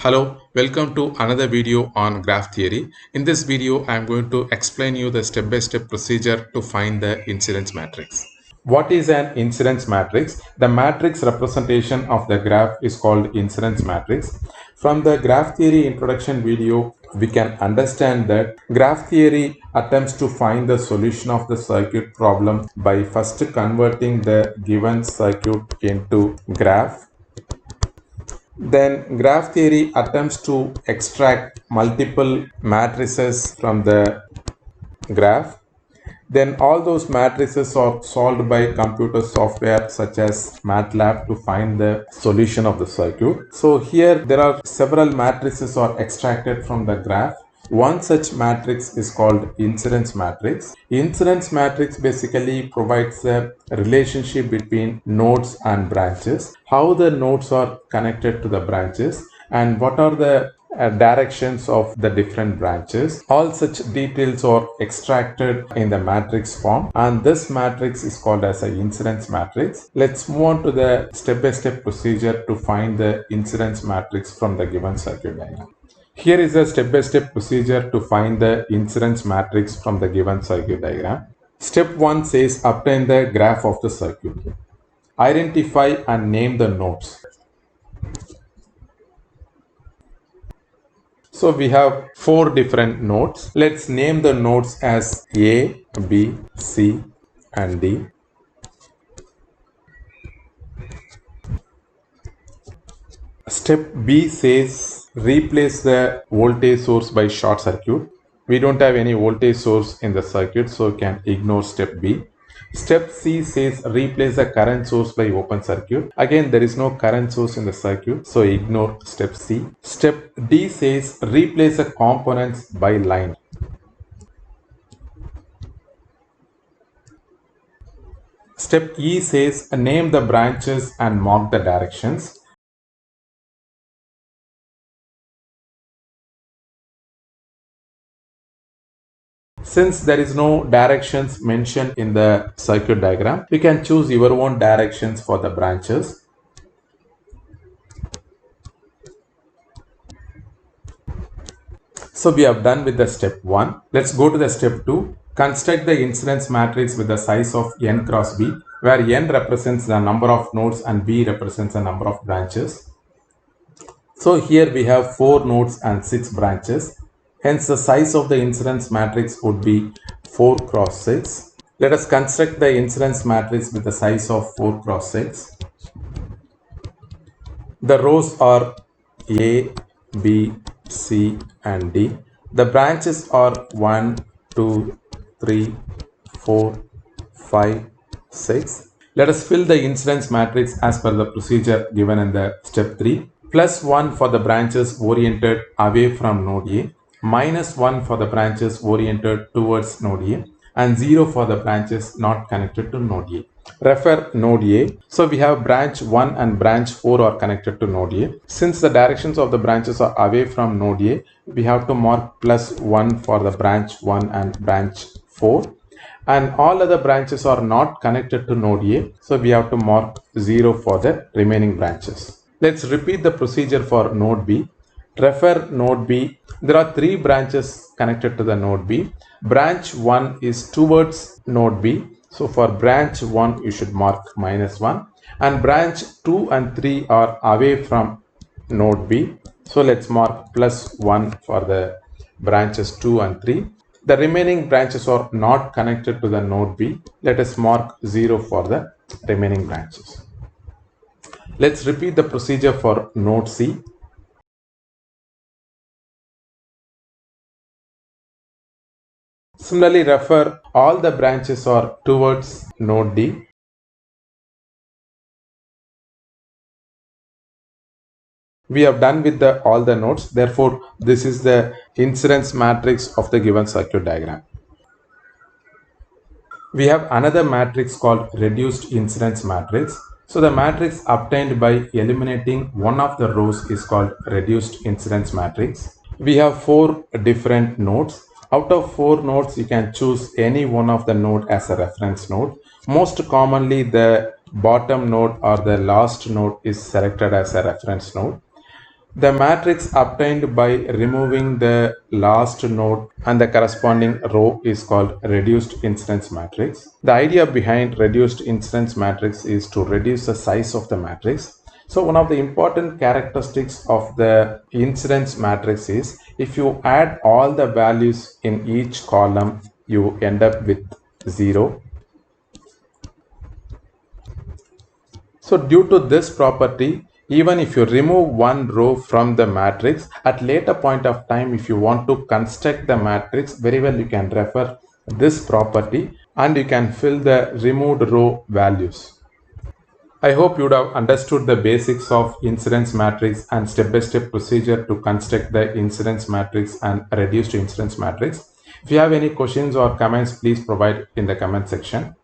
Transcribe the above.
Hello, welcome to another video on graph theory. In this video, I am going to explain you the step-by-step procedure to find the incidence matrix. What is an incidence matrix? The matrix representation of the graph is called incidence matrix. From the graph theory introduction video, we can understand that graph theory attempts to find the solution of the circuit problem by first converting the given circuit into graph. Then graph theory attempts to extract multiple matrices from the graph. Then all those matrices are solved by computer software such as MATLAB to find the solution of the circuit. So here there are several matrices are extracted from the graph. One such matrix is called incidence matrix. Incidence matrix basically provides a relationship between nodes and branches, how the nodes are connected to the branches, and what are the directions of the different branches. All such details are extracted in the matrix form, and this matrix is called as an incidence matrix. Let's move on to the step-by-step procedure to find the incidence matrix from the given circuit diagram. Here is a step-by-step procedure to find the incidence matrix from the given circuit diagram. Step 1 says obtain the graph of the circuit. Identify and name the nodes. So we have 4 different nodes. Let's name the nodes as A, B, C and D. Step B says replace the voltage source by short circuit. We don't have any voltage source in the circuit, so we can ignore step B. Step C says replace the current source by open circuit. Again, there is no current source in the circuit, so ignore step C. Step D says replace the components by line. Step E says name the branches and mark the directions. Since there is no directions mentioned in the circuit diagram, you can choose your own directions for the branches. So we have done with the step 1. Let's go to the step 2. Construct the incidence matrix with the size of n cross b, where n represents the number of nodes and b represents the number of branches. So here we have 4 nodes and 6 branches. Hence the size of the incidence matrix would be 4 cross 6. Let us construct the incidence matrix with the size of 4 cross 6. The rows are A, B, C and D. The branches are 1, 2, 3, 4, 5, 6. Let us fill the incidence matrix as per the procedure given in the step 3. Plus 1 for the branches oriented away from node A, minus 1 for the branches oriented towards node A, and 0 for the branches not connected to node A. Refer node A. So we have branch 1 and branch 4 are connected to node A. Since the directions of the branches are away from node A, we have to mark plus 1 for the branch 1 and branch 4. And all other branches are not connected to node A, so we have to mark 0 for the remaining branches. Let's repeat the procedure for node B. Refer node B. There are 3 branches connected to the node B. Branch 1 is towards node B. So for branch 1, you should mark minus 1. And branch 2 and 3 are away from node B. So let's mark plus 1 for the branches 2 and 3. The remaining branches are not connected to the node B. Let us mark 0 for the remaining branches. Let's repeat the procedure for node C. Similarly, refer all the branches are towards node D. We have done with all the nodes. Therefore, this is the incidence matrix of the given circuit diagram. We have another matrix called reduced incidence matrix. So the matrix obtained by eliminating one of the rows is called reduced incidence matrix. We have 4 different nodes. Out of 4 nodes, you can choose any one of the node as a reference node. Most commonly, the bottom node or the last node is selected as a reference node. The matrix obtained by removing the last node and the corresponding row is called reduced incidence matrix. The idea behind reduced incidence matrix is to reduce the size of the matrix. So one of the important characteristics of the incidence matrix is if you add all the values in each column, you end up with 0. So due to this property, even if you remove one row from the matrix, at later point of time, if you want to construct the matrix, very well you can refer this property and you can fill the removed row values. I hope you would have understood the basics of incidence matrix and step-by-step procedure to construct the incidence matrix and reduced incidence matrix. If you have any questions or comments, please provide in the comment section.